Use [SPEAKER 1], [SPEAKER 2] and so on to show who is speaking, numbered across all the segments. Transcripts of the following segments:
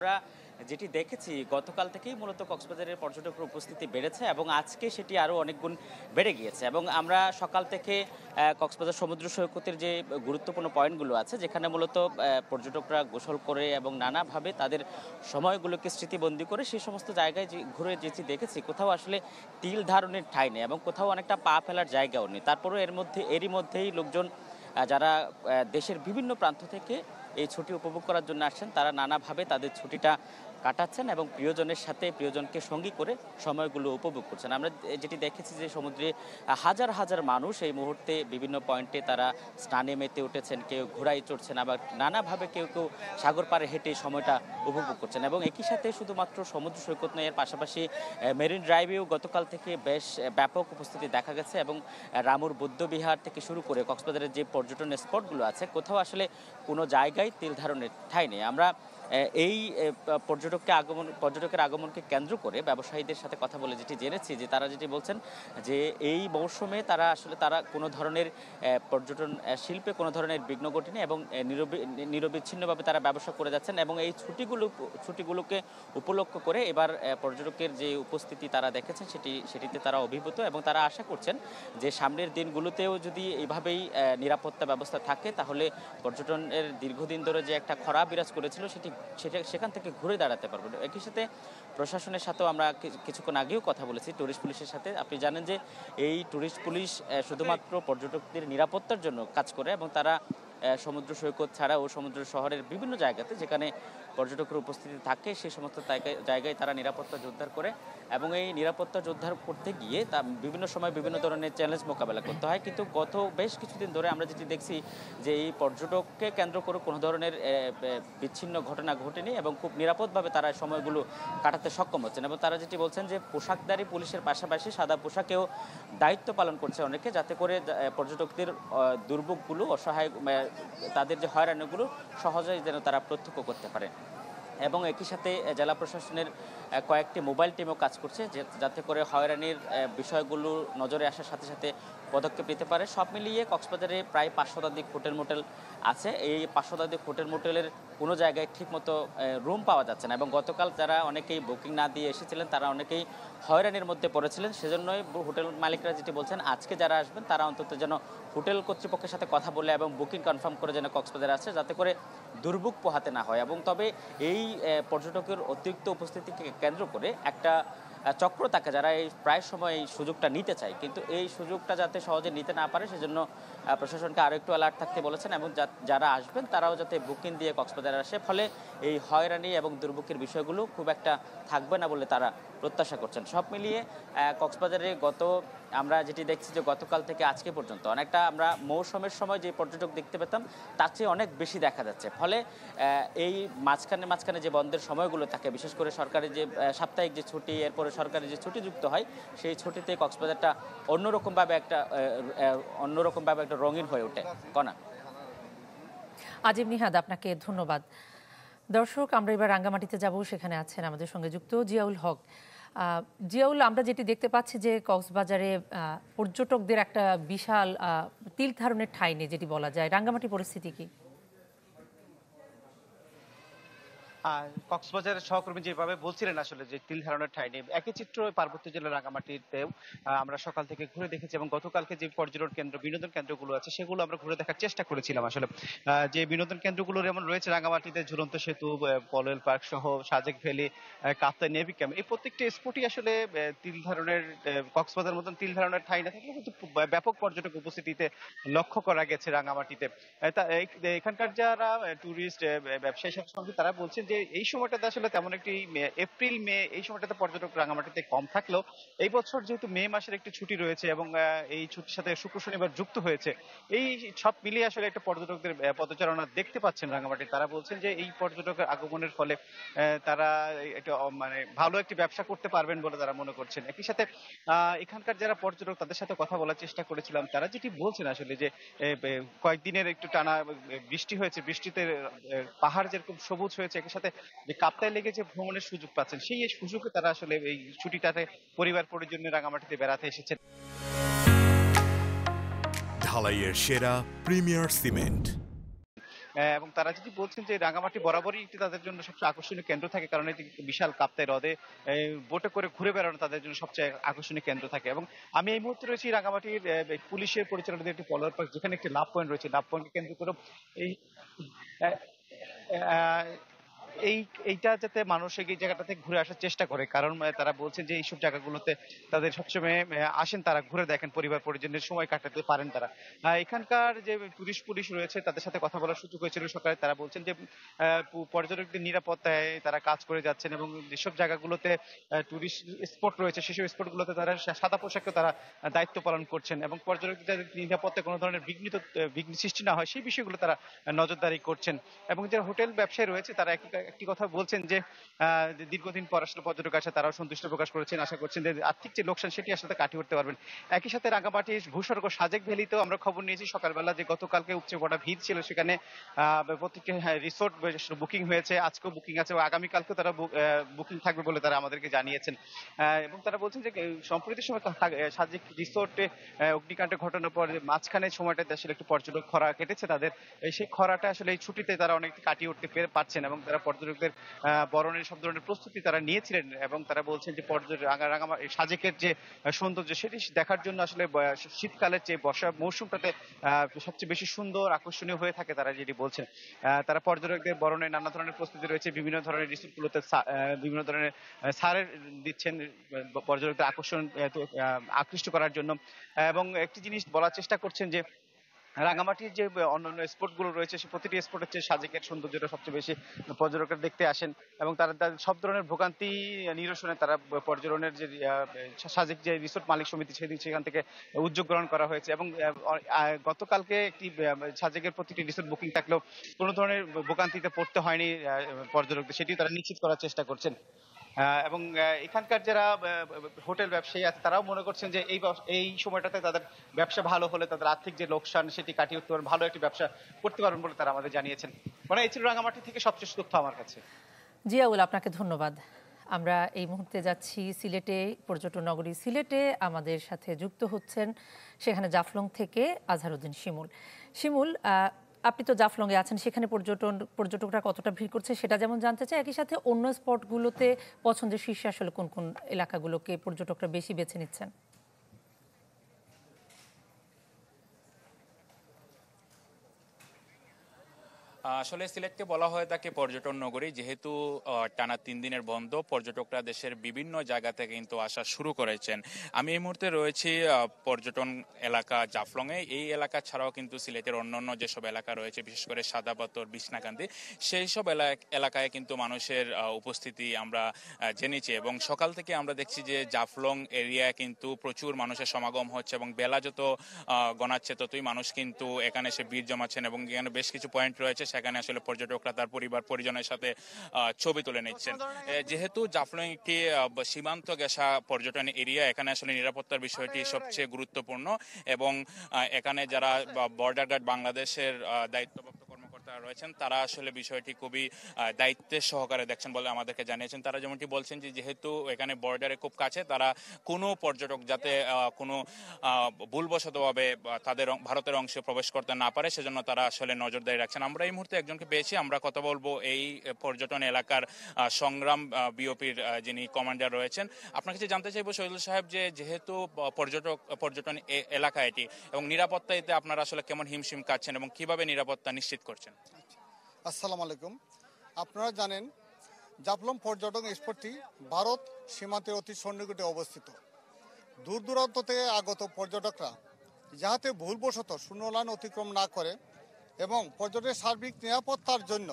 [SPEAKER 1] আমরা যেটি দেখেছি গতকাল থেকেই মূলত কক্সবাজারের পর্যটকের উপস্থিতি বেড়েছে এবং আজকে সেটি আরও অনেক গুণ বেড়ে গিয়েছে এবং আমরা সকাল থেকে কক্সবাজার সমুদ্র সৈকতের যে গুরুত্বপূর্ণ পয়েন্টগুলো আছে যেখানে মূলত পর্যটকরা গোসল করে এবং নানাভাবে তাদের সময়গুলোকে স্মৃতিবন্দী করে সেই সমস্ত জায়গায় যে ঘুরে যেটি দেখেছি কোথাও আসলে তিল ধারণের ঠাঁই নেই এবং কোথাও অনেকটা পা ফেলার জায়গাও নেই। তারপরেও এরই মধ্যেই লোকজন যারা দেশের বিভিন্ন প্রান্ত থেকে এই ছুটি উপভোগ করার জন্য আসছেন তারা নানাভাবে তাদের ছুটিটা কাটাচ্ছেন এবং প্রিয়জনের সাথে প্রিয়জনকে সঙ্গী করে সময়গুলো উপভোগ করছেন। আমরা যেটি দেখেছি যে সমুদ্রে হাজার হাজার মানুষ এই মুহূর্তে বিভিন্ন পয়েন্টে তারা স্নানে মেতে উঠেছেন, কেউ ঘোড়ায় চড়ছেন, আবার নানাভাবে কেউ কেউ সাগর পাড়ে হেঁটে সময়টা উপভোগ করছেন এবং একই সাথে শুধুমাত্র সমুদ্র সৈকত নয়, এর পাশাপাশি মেরিন ড্রাইভেও গতকাল থেকে বেশ ব্যাপক উপস্থিতি দেখা গেছে এবং রামুর বৌদ্ধবিহার থেকে শুরু করে কক্সবাজারের যে পর্যটন স্পটগুলো আছে কোথাও আসলে কোনো জায়গায় তিল ধারণের ঠাঁই নেই। আমরা এই পর্যটকের আগমনকে কেন্দ্র করে ব্যবসায়ীদের সাথে কথা বলে যেটি জেনেছি যে তারা যেটি বলছেন যে এই মৌসুমে তারা কোনো ধরনের পর্যটন শিল্পে কোনো ধরনের বিঘ্ন ঘটেনি এবং নিরবিচ্ছিন্নভাবে তারা ব্যবসা করে যাচ্ছেন এবং এই ছুটিগুলোকে উপলক্ষ করে এবার পর্যটকের যে উপস্থিতি তারা দেখেছেন সেটিতে তারা অভিভূত এবং তারা আশা করছেন যে সামনের দিনগুলোতেও যদি এইভাবেই নিরাপত্তা ব্যবস্থা থাকে তাহলে পর্যটনের দীর্ঘদিন ধরে যে একটা খরা বিরাজ করেছিল সেখান থেকে ঘুরে দাঁড়াতে পারবে। একই সাথে প্রশাসনের সাথেও আমরা কিছুক্ষণ আগেও কথা বলেছি টুরিস্ট পুলিশের সাথে। আপনি জানেন যে এই টুরিস্ট পুলিশ শুধুমাত্র পর্যটকদের নিরাপত্তার জন্য কাজ করে এবং তারা সমুদ্র সৈকত ছাড়াও সমুদ্র শহরের বিভিন্ন জায়গাতে যেখানে পর্যটকের উপস্থিতি থাকে সেই সমস্ত জায়গায় তারা নিরাপত্তা জোরদার করে এবং এই নিরাপত্তা জোরদার করতে গিয়ে তা বিভিন্ন সময় বিভিন্ন ধরনের চ্যালেঞ্জ মোকাবেলা করতে হয়। কিন্তু গত বেশ কিছুদিন ধরে আমরা যেটি দেখছি যে এই পর্যটককে কেন্দ্র করে কোনো ধরনের বিচ্ছিন্ন ঘটনা ঘটেনি এবং খুব নিরাপদভাবে তারা সময়গুলো কাটাতে সক্ষম হচ্ছেন এবং তারা যেটি বলছেন যে পোশাকধারী পুলিশের পাশাপাশি সাদা পোশাকেও দায়িত্ব পালন করছে অনেকে, যাতে করে পর্যটকদের দুর্ভোগগুলো অসহায় তাদের যে হয়রানিগুলো সহজেই যেন তারা প্রত্যক্ষ করতে পারে এবং একই সাথে জেলা প্রশাসনের কয়েকটি মোবাইল টিমও কাজ করছে যাতে করে হয়রানির বিষয়গুলো নজরে আসার সাথে সাথে পদক্ষেপ নিতে পারে। সব মিলিয়ে কক্সবাজারে প্রায় 500 শতাধিক হোটেল মোটেল আছে। এই 500 শতাধিক হোটেল মোটেলের কোনো জায়গায় ঠিকমতো রুম পাওয়া যাচ্ছে না এবং গতকাল যারা অনেকেই বুকিং না দিয়ে এসেছিলেন তারা অনেকেই হয়রানির মধ্যে পড়েছিলেন। সেজন্যই হোটেল মালিকরা যেটি বলছেন আজকে যারা আসবেন তারা অন্তত যেন হোটেল কর্তৃপক্ষের সাথে কথা বলে এবং বুকিং কনফার্ম করে যেন কক্সবাজারে আসে যাতে করে দুর্ভোগ পোহাতে না হয় এবং তবে এই পর্যটকের অতিরিক্ত উপস্থিতিকে কেন্দ্র করে একটা চক্র থাকে যারা এই প্রায় সময় এই সুযোগটা নিতে চায়, কিন্তু এই সুযোগটা যাতে সহজে নিতে না পারে সেজন্য প্রশাসনকে আরও একটু অ্যালার্ট থাকতে বলেছেন এবং যারা আসবেন তারাও যাতে বুকিং দিয়ে কক্সবাজারে আসে, ফলে এই হয়রানি এবং দুর্ভোগের বিষয়গুলো খুব একটা থাকবে না বলে তারা প্রত্যাশা করছেন। সব মিলিয়ে কক্সবাজারে আমরা যেটি দেখছি যে গতকাল থেকে আজকে পর্যন্ত অনেকটা আমরা মৌসুমের সময় যে পর্যটক দেখতে পেতাম তার চেয়ে অনেক বেশি দেখা যাচ্ছে। ফলে এই মাঝখানে যে বন্ধের সময়গুলো থাকে, বিশেষ করে সরকারি যে সাপ্তাহিক যে ছুটি, এরপরে সরকারি যে ছুটি যুক্ত হয়, সেই ছুটিতে কক্সবাজারটা অন্যরকমভাবে একটা রঙিন হয়ে ওঠে। কনা
[SPEAKER 2] আজিম নিহাদ, আপনাকে ধন্যবাদ। দর্শক, আমরা এবার রাঙ্গামাটিতে যাব, সেখানে আছেন আমাদের সঙ্গে যুক্ত জিয়াউল হক। জিয়াউল, আমরা যেটি দেখতে পাচ্ছি যে কক্সবাজারে পর্যটকদের একটা বিশাল তিল ধারণের ঠাঁই নেই যেটি বলা যায়, রাঙ্গামাটি পরিস্থিতি কি?
[SPEAKER 3] কক্সবাজারের সহকর্মী যেভাবে বলছিলেন আসলে যে তিল ধারণের ঠাঁই নেই, একই চিত্র পার্বত্য জেলার রাঙ্গামাটিতেও আমরা সকাল থেকে ঘুরে দেখেছি এবং গতকালকে যে পর্যটন কেন্দ্র বিনোদন কেন্দ্রগুলো আছে সেগুলো আমরা ঘুরে দেখার চেষ্টা করেছিলাম। আসলে যে বিনোদন কেন্দ্রগুলো যেমন রয়েছে রাঙ্গামাটিতে ঝুলন্ত সেতু, পলয়েল পার্ক সহ Sajek valley, Kaptai navy camp, এই প্রত্যেকটি স্পটই আসলে তিল ধারণের কক্সবাজার মতন তিল ধারণের ঠাঁই না থাকলেও কিন্তু ব্যাপক পর্যটক উপস্থিতিতে লক্ষ্য করা গেছে রাঙ্গামাটিতে। এখানকার যারা টুরিস্ট ব্যবসায়ী সঙ্গে তারা বলছেন যে এই সময়টাতে আসলে তেমন একটি এপ্রিল মে এই সময়টাতে পর্যটক রাঙ্গামাটিতে কম থাকলেও এই বছর যেহেতু মে মাসের একটি ছুটি রয়েছে এবং এই ছুটির সাথে শুক্র শনিবার যুক্ত হয়েছে, এই সব মিলিয়ে আসলে একটা পর্যটকদের পদচারণা দেখতে পাচ্ছেন রাঙ্গামাটি। তারা বলছেন যে এই পর্যটকের আগমনের ফলে তারা একটা মানে ভালো একটি ব্যবসা করতে পারবেন বলে তারা মনে করছেন। একই সাথে এখানকার যারা পর্যটক তাদের সাথে কথা বলার চেষ্টা করেছিলাম, তারা যেটি বলছেন আসলে যে কয়েকদিনের একটু টানা বৃষ্টি হয়েছে, বৃষ্টিতে পাহাড় যেরকম সবুজ হয়েছে, একই সাথে যে কাপ্তাই লেগে যে ভ্রমণের সুযোগ পাচ্ছেন সেই সুযোগে তারা আসলে এই ছুটিটাতে পরিবার পরিজন নিয়ে রাঙ্গামাটিতে বেড়াতে এসেছেন।
[SPEAKER 4] ঢালাইয়ের সেরা প্রিমিয়ার সিমেন্ট।
[SPEAKER 3] এবং তারা যদি বলছেন যে রাঙামাটি বরাবরই একটি তাদের জন্য সবচেয়ে আকর্ষণীয় কেন্দ্র থাকে, কারণ এটি বিশাল কাপ্তাই হ্রদে বোটে করে ঘুরে বেড়ানো তাদের জন্য সবচেয়ে আকর্ষণীয় কেন্দ্র থাকে। এবং আমি এই মুহূর্তে রয়েছি রাঙামাটির পুলিশের পরিচালনায় একটি পলোয়ার পার্ক, যেখানে একটি লাভ পয়েন্ট রয়েছে। লাভ পয়েন্টকে কেন্দ্র করে এই আহ, আহ, এইটা যাতে মানুষ এই জায়গাটাতে ঘুরে আসার চেষ্টা করে, কারণ তারা বলছেন যে এইসব জায়গাগুলোতে তাদের সবসময় আসেন, তারা ঘুরে দেখেন, পরিবার পরিজনের সময় কাটাতে পারেন তারা। এখানকার যে পুলিশ রয়েছে তাদের সাথে কথা বলার সুযোগ হয়েছিল সকালে। তারা বলছেন যে পর্যটকদের নিরাপত্তায় তারা কাজ করে যাচ্ছেন, এবং যেসব জায়গাগুলোতে টুরিস্ট স্পট রয়েছে সেসব স্পটগুলোতে তারা সাদা পোশাকে তারা দায়িত্ব পালন করছেন, এবং পর্যটকদের যাতে নিরাপত্তায় কোনো ধরনের বিঘ্ন সৃষ্টি না হয় সেই বিষয়গুলো তারা নজরদারি করছেন। এবং যারা হোটেল ব্যবসায়ী রয়েছে তারা একটি কথা বলছেন যে দীর্ঘদিন পর আসলে পর্যটক আসে, তারাও সন্তুষ্ট প্রকাশ করেছেন, আশা করছেন যে আর্থিক যে লোকসান সেটি আসলে কাটিয়ে উঠতে পারবেন। একই সাথে রাঙামাটির ভূস্বর্গ সাজেক ভ্যালিতেও আমরা খবর নিয়েছি সকালবেলা যে গতকালকে উপচে পড়া ভিড় ছিল সেখানে। প্রত্যেকটি রিসোর্ট বুকিং হয়েছে, আজকেও বুকিং আছে, আগামীকালকেও তারা বুকিং থাকবে বলে তারা আমাদেরকে জানিয়েছেন। এবং তারা বলছেন যে সম্প্রতির সময় সাজেক রিসোর্টে অগ্নিকাণ্ডের ঘটনার পর মাঝখানে সময়টাতে আসলে একটু পর্যটক খরা কেটেছে তাদের, সেই খরাটা আসলে এই ছুটিতে তারা অনেক কাটিয়ে উঠতে পারছেন, এবং তারা পর্যটকদের বরণের সব ধরনের প্রস্তুতি তারা নিয়েছিলেন। এবং তারা বলছেন যে সাজেকের যে সৌন্দর্য সেটি দেখার জন্য আসলে শীতকালের যে বর্ষা মৌসুমটাতে সবচেয়ে বেশি সুন্দর আকর্ষণীয় হয়ে থাকে, তারা যেটি বলছেন। তারা পর্যটকদের বরণে নানা ধরনের প্রস্তুতি রয়েছে, বিভিন্ন ধরনের রিসোর্টগুলোতে বিভিন্ন ধরনের সারের দিচ্ছেন পর্যটকদের আকৃষ্ট করার জন্য। এবং একটি জিনিস বলার চেষ্টা করছেন যে রাঙামাটির যে অন্যান্য স্পট গুলো রয়েছে সে প্রতিটি স্পটের চেয়ে সাজেকের সৌন্দর্যটা সবচেয়ে বেশি পর্যটকরা দেখতে আসেন, এবং তারা সব ধরনের ভোগান্তি নিরসনে তারা পর্যটনের যে সাজেক যে রিসোর্ট মালিক সমিতি সেখান থেকে উদ্যোগ গ্রহণ করা হয়েছে। এবং গতকালকে একটি সাজেকের প্রতিটি রিসোর্ট বুকিং থাকলেও কোনো ধরনের ভোগান্তিতে পড়তে হয়নি পর্যটকদের, সেটিও তারা নিশ্চিত করার চেষ্টা করছেন। এবং এখানকার যারা হোটেল ব্যবসায়ী আছে তারাও মনে করছেন যে এই সময়টাতে তাদের ব্যবসা ভালো হলে তাদের আর্থিক যে লোকসান সেটি কাটিয়ে উঠতে পারবেন, ভালো একটি ব্যবসা করতে পারবেন বলে তারা আমাদের জানিয়েছেন। মানে এই ছিল রাঙামাটি থেকে সবচেয়ে তথ্য আমার কাছে।
[SPEAKER 2] জিয়াউল, আপনাকে ধন্যবাদ। আমরা এই মুহূর্তে যাচ্ছি সিলেটে, পর্যটন নগরী সিলেটে। আমাদের সাথে যুক্ত হচ্ছেন সেখানে জাফলং থেকে আজহারউদ্দিন শিমুল। আপনি তো জাফলংয়ে আছেন, সেখানে পর্যটকরা কতটা ভিড় করছে সেটা যেমন জানতে চাই, একই সাথে অন্য স্পটগুলোতে পছন্দের শীর্ষে আসলে কোন কোন এলাকাগুলোকে পর্যটকরা বেশি বেছে নিচ্ছেন?
[SPEAKER 4] আসলে সিলেটকে বলা হয় থাকে পর্যটন নগরী, যেহেতু টানা 3 দিনের বন্ধ, পর্যটকরা দেশের বিভিন্ন জায়গা থেকে কিন্তু আসা শুরু করেছেন। আমি এই মুহূর্তে রয়েছি পর্যটন এলাকা জাফলংয়ে। এই এলাকা ছাড়াও কিন্তু সিলেটের অন্যান্য যেসব এলাকা রয়েছে, বিশেষ করে সাদাপাথর, বিছনাকান্দি, সেই সব এলাকায় কিন্তু মানুষের উপস্থিতি আমরা জেনেছি। এবং সকাল থেকে আমরা দেখছি যে জাফলং এরিয়ায় কিন্তু প্রচুর মানুষের সমাগম হচ্ছে, এবং বেলা যত গণাচ্ছে ততই মানুষ কিন্তু এখানে এসে ভিড় জমাচ্ছেন। এবং এখানে বেশ কিছু পয়েন্ট রয়েছে, সেখানে আসলে পর্যটকরা তার পরিবার পরিজনের সাথে ছবি তুলে নিচ্ছেন। যেহেতু জাফলং একটি সীমান্ত ঘেঁষা পর্যটন এরিয়া, এখানে আসলে নিরাপত্তার বিষয়টি সবচেয়ে গুরুত্বপূর্ণ। এবং এখানে যারা বর্ডার গার্ড বাংলাদেশের দায়িত্বপ্রাপ্ত কর্মকর্তা রয়েছেন তারা আসলে বিষয়টি খুবই দায়িত্বের সহকারে দেখছেন বলে আমাদেরকে জানিয়েছেন। তারা যেমনটি বলছেন যে যেহেতু এখানে বর্ডারে খুব কাছে, তারা কোনো পর্যটক যাতে কোনো ভুলবশতভাবে তাদের ভারতের অংশে প্রবেশ করতে না পারে সেজন্য তারা আসলে নজরদারি রাখছেন। আমরা এই মুহূর্তে একজনকে পেয়েছি, আমরা কথা বলবো এই পর্যটন এলাকার সংগ্রাম বিওপির যিনি কমান্ডার রয়েছেন। আপনার কাছে জানতে চাইবো শহীদুল সাহেব, যে যেহেতু পর্যটন এলাকা এটি, এবং নিরাপত্তা এতে আপনারা আসলে কেমন হিমশিম কাটছেন এবং কিভাবে নিরাপত্তা নিশ্চিত করছেন?
[SPEAKER 5] আসসালামু আলাইকুম। আপনারা জানেন জাফলং পর্যটন স্পটটি ভারত সীমান্তের অতি সন্নিকটে অবস্থিত। দূর দূরান্ত থেকে আগত পর্যটকরা যাতে ভুলবশত শূন্য লাইন অতিক্রম না করে এবং পর্যটনের সার্বিক নিরাপত্তার জন্য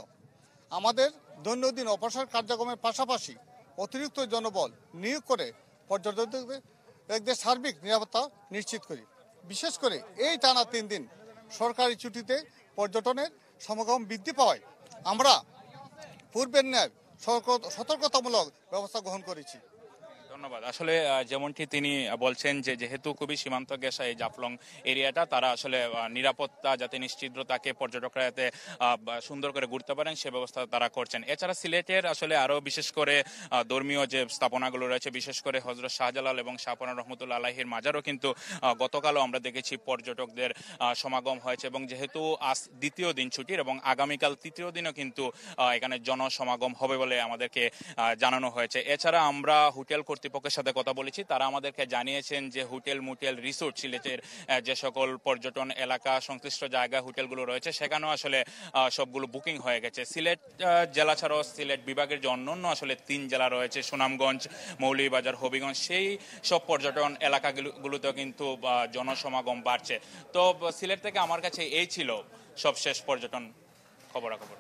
[SPEAKER 5] আমাদের দৈনন্দিন অপসার কার্যক্রমের পাশাপাশি অতিরিক্ত জনবল নিয়োগ করে পর্যটকদের সার্বিক নিরাপত্তা নিশ্চিত করি। বিশেষ করে এই টানা 3 দিন সরকারি ছুটিতে পর্যটনের সমাগম বৃদ্ধি পাওয়ায় আমরা পূর্বের ন্যায় সতর্কতামূলক ব্যবস্থা গ্রহণ করেছি।
[SPEAKER 4] ধন্যবাদ। আসলে যেমনটি তিনি বলছেন যে যেহেতু খুবই সীমান্ত ঘেঁষা এই জাফলং এরিয়াটা, তারা আসলে নিরাপত্তা যাতে নিশ্চিত থাকে, পর্যটকরা যাতে সুন্দর করে ঘুরতে পারেন সে ব্যবস্থা তারা করছেন। এছাড়া সিলেটের আসলে আরো বিশেষ করে ধর্মীয় যে স্থাপনাগুলো রয়েছে, বিশেষ করে হযরত শাহজালাল এবং শাহপনা রহমতুল্লাহ আলাইহির মাজারও কিন্তু গতকালও আমরা দেখেছি পর্যটকদের সমাগম হয়েছে, এবং যেহেতু আজ দ্বিতীয় দিন ছুটির এবং আগামীকাল তৃতীয় দিনও কিন্তু এখানে জনসমাগম হবে বলে আমাদেরকে জানানো হয়েছে। এছাড়া আমরা হোটেল কর্তৃপক্ষের সাথে কথা বলেছি, তারা আমাদেরকে জানিয়েছেন যে হোটেল মোটেল রিসোর্ট সিলেটের যে সকল পর্যটন এলাকা সংশ্লিষ্ট জায়গায় হোটেলগুলো রয়েছে সেখানেও আসলে সবগুলো বুকিং হয়ে গেছে। সিলেট জেলা ছাড়াও সিলেট বিভাগের যে অন্যান্য আসলে 3 জেলা রয়েছে, সুনামগঞ্জ, মৌলভীবাজার, হবিগঞ্জ, সেই সব পর্যটন এলাকাগুলোতেও কিন্তু জনসমাগম বাড়ছে। তো সিলেট থেকে আমার কাছে এই ছিল সবশেষ পর্যটন খবরাখবর।